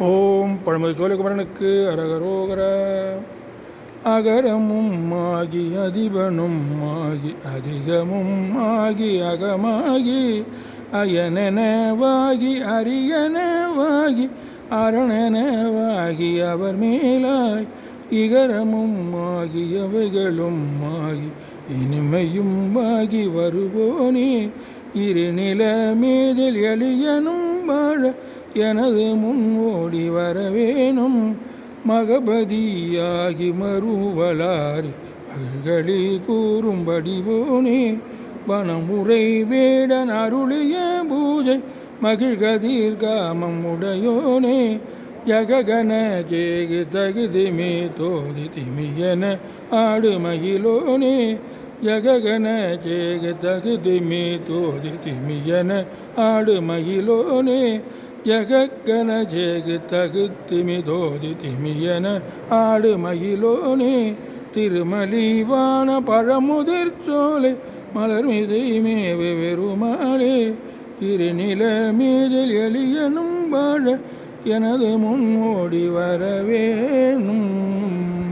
ஓம் பழமதி சோழகுமரனுக்கு அரகரோகர. அகரமும் ஆகி அதிபனும் ஆகி அதிகமும் ஆகி அகமாகி அயனெனவாகி அரியனவாகி அரணெனவாகி அவர் மேலாய் இகரமும் ஆகி அவைகளும் ஆகி இனிமையும் ஆகி வருவோனே இருநில மீதில் எளியனும் வாழ எனது முன் ஓடி வரவேணும் மகபதியாகி மறுவலாறு அகழி கூறும்படி போனே வனமுறை வேடன் அருளிய பூஜை மகிழ்கதிர் காமம் உடையோனே ஜககன ஜேகு தகுதிமே தோதி திமியன ஆடு மகிழோனே ஜககன ஜேகு தகுதிமே தோதி திமியன ஆடு மகிழோனே ஜகக்கன ஜேகு தகுத்திமி தோதி திமியன ஆடு மகிழோனே திருமலிவான பழமுதிர் சோலை மலர் மீதை மேவு வெறுமாளே இருநில மீதில் எளியனும் வாழ எனது முன் ஓடி வரவேணும்.